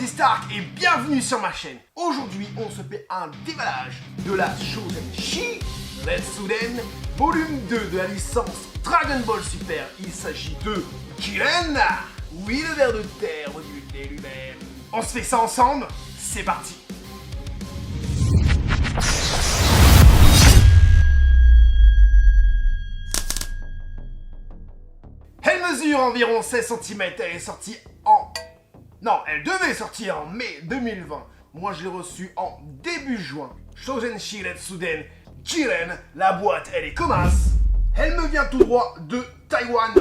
Andy Stark et bienvenue sur ma chaîne. Aujourd'hui, on se fait un dévalage de la Shonen Shippuden volume 2 de la licence Dragon Ball Super. Il s'agit de Jiren, oui le ver de terre, module D lui-même. On se fait ça ensemble, c'est parti. Elle mesure environ 16 cm, elle est sortie en... Non, elle devait sortir en mai 2020. Moi, je l'ai reçue en début juin. Shonen Shippuden Jiren, la boîte, elle est comme as. Elle me vient tout droit de Taïwan,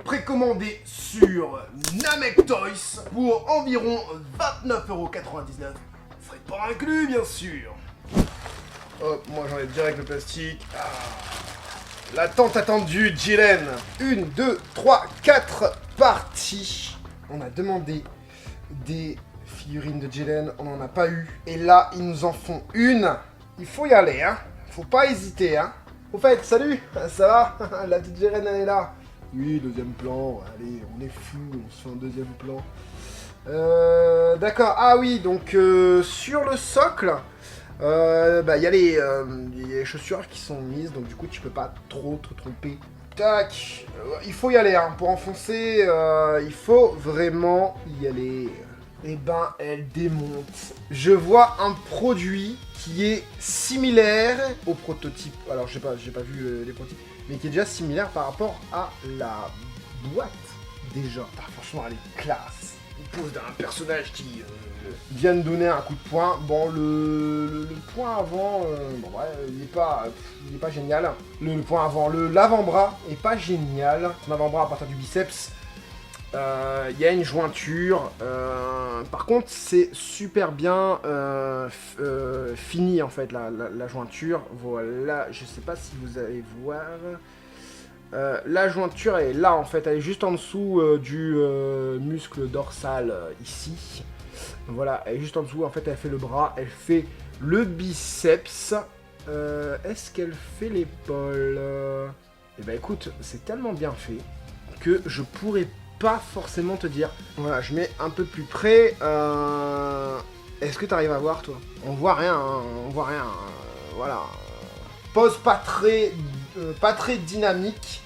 précommandée sur Namek Toys pour environ 29,99€. Frais de port inclus, bien sûr. Hop, moi j'enlève direct le plastique. La tant attendue Jiren. 1, 2, 3, 4 parties. On a demandé des figurines de Jiren, on n'en a pas eu. Et là, ils nous en font une. Il faut y aller, hein. Faut pas hésiter, hein. Au fait, salut, ça va? La petite Jiren, elle est là. Oui, deuxième plan. Allez, on est fou, on se fait un deuxième plan. D'accord. Ah oui, donc sur le socle, y a les chaussures qui sont mises, donc du coup, tu peux pas trop te tromper. Tac, il faut y aller, hein. Pour enfoncer, il faut vraiment y aller. Eh ben, elle démonte. Je vois un produit qui est similaire au prototype. Alors, j'ai pas vu les prototypes, mais qui est déjà similaire par rapport à la boîte, déjà. Franchement, elle est classe. Il pose d'un personnage qui vient de donner un coup de poing. Bon, le point avant, il est pas génial. Le point avant, l'avant-bras est pas génial. Son avant-bras à partir du biceps. Il y a une jointure, par contre c'est super bien fini en fait la jointure, voilà, je sais pas si vous allez voir, la jointure est là en fait, elle est juste en dessous du muscle dorsal ici, voilà, elle est juste en dessous, en fait elle fait le bras, elle fait le biceps, est-ce qu'elle fait l'épaule? Eh ben écoute, c'est tellement bien fait que je pourrais pas forcément te dire. Voilà, je mets un peu plus près. Est-ce que tu arrives à voir, toi? On voit rien, hein, on voit rien. Voilà. Pose pas très dynamique.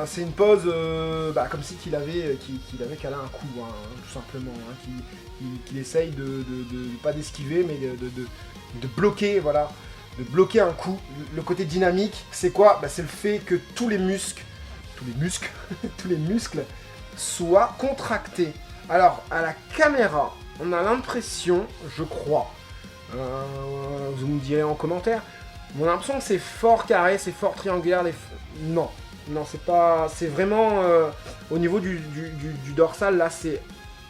C'est une pose comme si qu'il avait calé un coup, hein, tout simplement. Hein, qu'il essaye de pas d'esquiver, mais de bloquer, voilà. De bloquer un coup. Le côté dynamique, c'est quoi? C'est le fait que tous les muscles soit contracté. Alors, à la caméra, on a l'impression, je crois, vous me direz en commentaire, on a l'impression que c'est fort carré, c'est fort triangulaire. Non, c'est pas, c'est vraiment au niveau du dorsal, là, c'est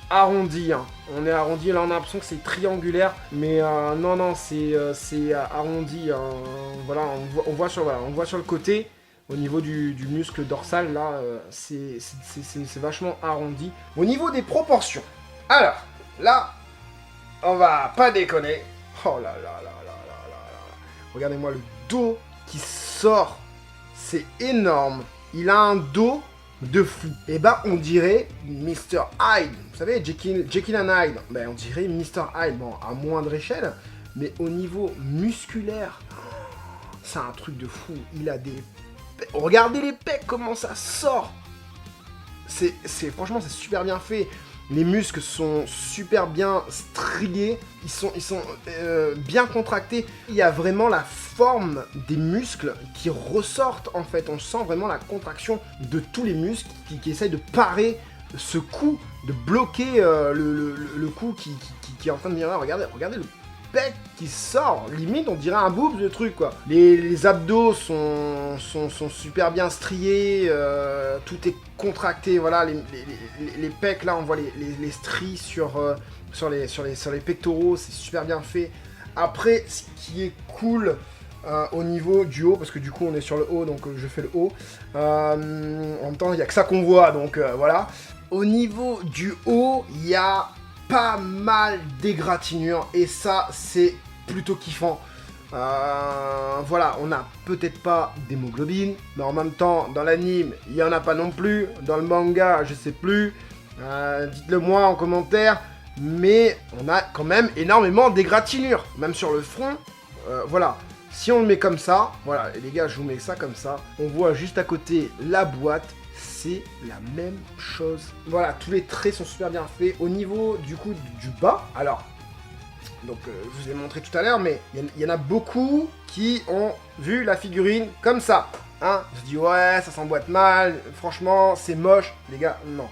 arrondi. Hein. On est arrondi, là, on a l'impression que c'est triangulaire, mais non, c'est arrondi. Hein. Voilà, on voit sur le côté. Au niveau du muscle dorsal, là, c'est vachement arrondi. Au niveau des proportions, alors, là, on va pas déconner. Oh là là là là là là là. Regardez-moi le dos qui sort. C'est énorme. Il a un dos de fou. Et on dirait Mr. Hyde. Vous savez, Jekyll and Hyde. On dirait Mr. Hyde. Bon, à moindre échelle, mais au niveau musculaire, c'est un truc de fou. Il a des... Regardez les pecs, comment ça sort. Franchement, c'est super bien fait. Les muscles sont super bien striés. Ils sont bien contractés. Il y a vraiment la forme des muscles qui ressortent, en fait. On sent vraiment la contraction de tous les muscles qui essayent de parer ce coup, de bloquer le coup qui est en train de venir là. Regardez le pec qui sort, limite on dirait un boobs, le truc quoi. Les abdos sont super bien striés, tout est contracté, voilà, les pecs là on voit les stries sur les pectoraux, c'est super bien fait. Après, ce qui est cool au niveau du haut, parce que du coup on est sur le haut, donc je fais le haut, en même temps il n'y a que ça qu'on voit, donc voilà. Au niveau du haut, il y a pas mal d'égratignures et ça c'est plutôt kiffant. Voilà, on n'a peut-être pas d'hémoglobine, mais en même temps dans l'anime il n'y en a pas non plus, dans le manga je sais plus, dites-le moi en commentaire. mais on a quand même énormément d'égratignures, même sur le front, voilà. Si on le met comme ça, voilà, et les gars, je vous mets ça comme ça, on voit juste à côté la boîte, c'est la même chose. Voilà, tous les traits sont super bien faits. Au niveau, du coup, du bas, alors, donc, je vous ai montré tout à l'heure, mais il y en a beaucoup qui ont vu la figurine comme ça. Hein, on se dit, ouais, ça s'emboîte mal, franchement, c'est moche. Les gars, non.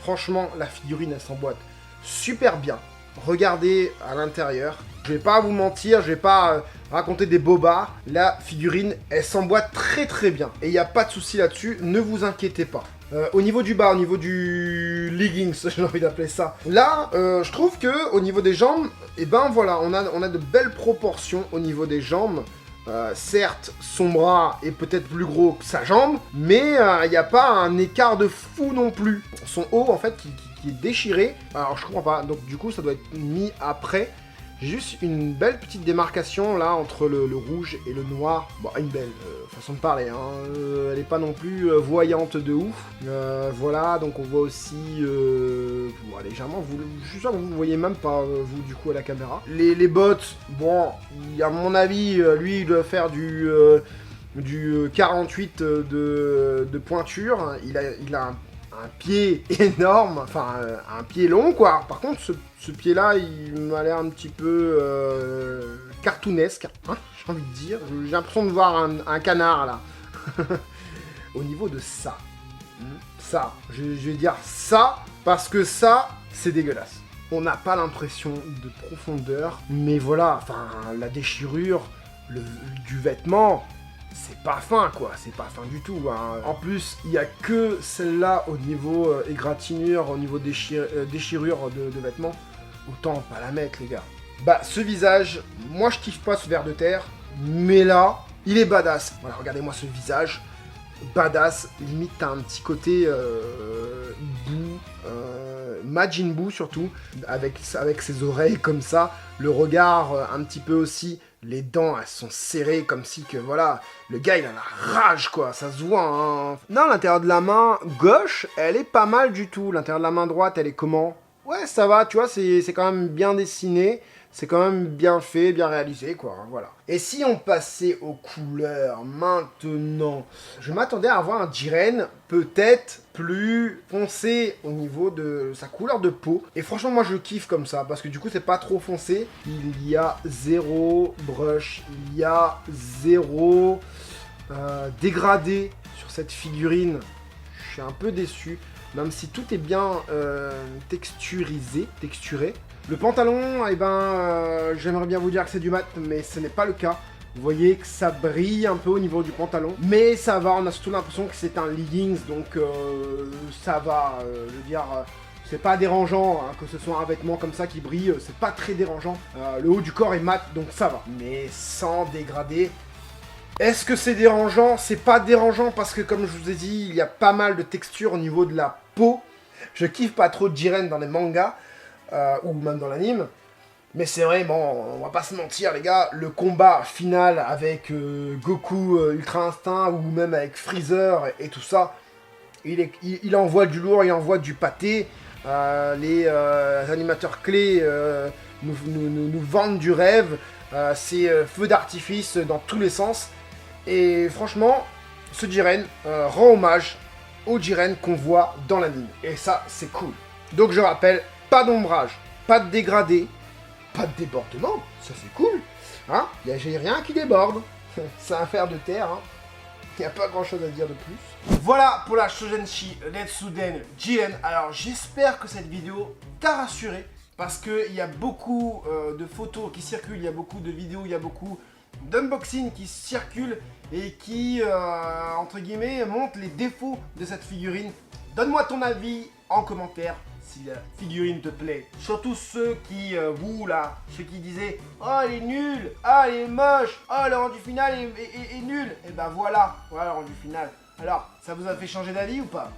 Franchement, la figurine, elle s'emboîte super bien. Regardez à l'intérieur. Je vais pas vous mentir, je vais pas raconter des bobards. La figurine, elle s'emboîte très très bien. Et il n'y a pas de souci là-dessus, ne vous inquiétez pas. Au niveau du bas, au niveau du leggings, j'ai envie d'appeler ça. Là, je trouve que au niveau des jambes, et ben voilà, on a de belles proportions au niveau des jambes. Certes, son bras est peut-être plus gros que sa jambe, mais il n'y a pas un écart de fou non plus. Son haut, en fait, qui est déchiré. Alors, je comprends pas. Donc, du coup, ça doit être mis après. J'ai juste une belle petite démarcation là entre le rouge et le noir. Bon, une belle façon de parler, hein. Elle n'est pas non plus voyante de ouf. Voilà, donc on voit aussi légèrement, je suis sûr que vous ne voyez même pas, vous, du coup, à la caméra. Les bottes, bon, à mon avis, lui, il doit faire du 48 de pointure. Il a un pied énorme, enfin un pied long quoi. Par contre ce pied là il m'a l'air un petit peu cartoonesque, hein, j'ai envie de dire. J'ai l'impression de voir un canard là. Au niveau de ça, je vais dire ça parce que ça c'est dégueulasse. On n'a pas l'impression de profondeur, mais voilà, enfin la déchirure du vêtement, c'est pas fin quoi, c'est pas fin du tout. Hein. En plus, il y a que celle-là au niveau égratignure, au niveau déchirure de vêtements. Autant pas la mettre les gars. Bah ce visage, moi je kiffe pas ce ver de terre, mais là, il est badass. Voilà, regardez-moi ce visage, badass, limite t'as un petit côté Boo, Majin Buu surtout, avec ses oreilles comme ça, le regard un petit peu aussi. Les dents, elles sont serrées comme si que, voilà, le gars, il a la rage, quoi, ça se voit, hein. Non, l'intérieur de la main gauche, elle est pas mal du tout. L'intérieur de la main droite, elle est comment? Ouais, ça va, tu vois, c'est quand même bien dessiné. C'est quand même bien fait, bien réalisé, quoi, hein, voilà. Et si on passait aux couleurs, maintenant, je m'attendais à avoir un Jiren peut-être plus foncé au niveau de sa couleur de peau. Et franchement, moi, je kiffe comme ça, parce que du coup, c'est pas trop foncé. Il y a zéro brush, il y a zéro dégradé sur cette figurine. Je suis un peu déçu, même si tout est bien texturé. Le pantalon, eh ben, j'aimerais bien vous dire que c'est du mat, mais ce n'est pas le cas. Vous voyez que ça brille un peu au niveau du pantalon. Mais ça va, on a surtout l'impression que c'est un leggings, donc ça va. Je veux dire, c'est pas dérangeant, hein, que ce soit un vêtement comme ça qui brille, c'est pas très dérangeant. Le haut du corps est mat, donc ça va. Mais sans dégrader. Est-ce que c'est dérangeant? C'est pas dérangeant parce que, comme je vous ai dit, il y a pas mal de texture au niveau de la peau. Je kiffe pas trop Jiren dans les mangas. Ou même dans l'anime. Mais c'est vrai, bon, on va pas se mentir les gars, le combat final avec Goku Ultra Instinct ou même avec Freezer et tout ça, il envoie du lourd, il envoie du pâté. Les animateurs clés nous vendent du rêve. C'est feu d'artifice dans tous les sens. Et franchement, ce Jiren rend hommage au Jiren qu'on voit dans l'anime. Et ça, c'est cool. Donc je rappelle, pas d'ombrage, pas de dégradé, pas de débordement, ça c'est cool. Hein, j'ai rien qui déborde. C'est un fer de terre, hein. Il n'y a pas grand chose à dire de plus. Voilà pour la Shoujenshi Retsuden Jiren. Alors j'espère que cette vidéo t'a rassuré. Parce qu'il y a beaucoup de photos qui circulent, il y a beaucoup de vidéos, il y a beaucoup d'unboxing qui circulent et qui, entre guillemets, montrent les défauts de cette figurine. Donne-moi ton avis en commentaire si la figurine te plaît. Surtout ceux qui, vous là, ceux qui disaient « Oh, elle est nulle, ah, elle est moche, oh, le rendu final est nul !» Et ben voilà le rendu final. Alors, ça vous a fait changer d'avis ou pas?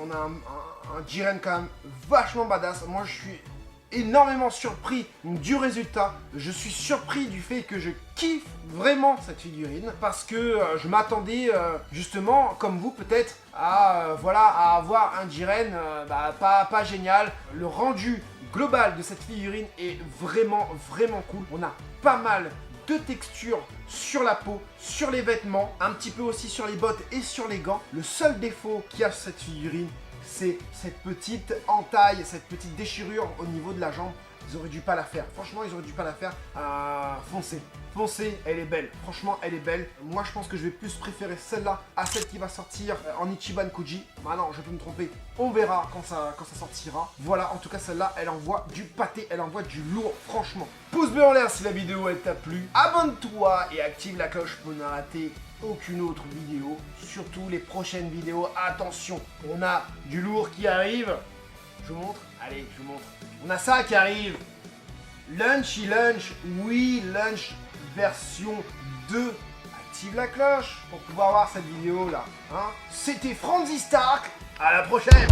On a un Jiren quand même vachement badass. Moi, je suis énormément surpris du résultat. Je suis surpris du fait que je kiffe vraiment cette figurine parce que je m'attendais justement, comme vous peut-être, à avoir un Jiren pas génial. Le rendu global de cette figurine est vraiment cool. On a pas mal de textures sur la peau, sur les vêtements, un petit peu aussi sur les bottes et sur les gants. Le seul défaut qu'il y a sur cette figurine, c'est cette petite entaille, cette petite déchirure au niveau de la jambe. Ils auraient dû pas la faire. Franchement, ils auraient dû pas la faire. Foncez. Foncez, elle est belle. Franchement, elle est belle. Moi, je pense que je vais plus préférer celle-là à celle qui va sortir en Ichiban Koji. Maintenant, je peux me tromper. On verra quand ça sortira. Voilà, en tout cas, celle-là, elle envoie du pâté. Elle envoie du lourd, franchement. Pouce bleu en l'air si la vidéo, elle t'a plu. Abonne-toi et active la cloche pour ne rater aucune autre vidéo. Surtout les prochaines vidéos. Attention, on a du lourd qui arrive. Je vous montre. Allez, je vous montre. On a ça qui arrive. Lunchy Lunch, oui, Lunch version 2. Active la cloche pour pouvoir voir cette vidéo là. Hein. C'était Franzy Stark. À la prochaine.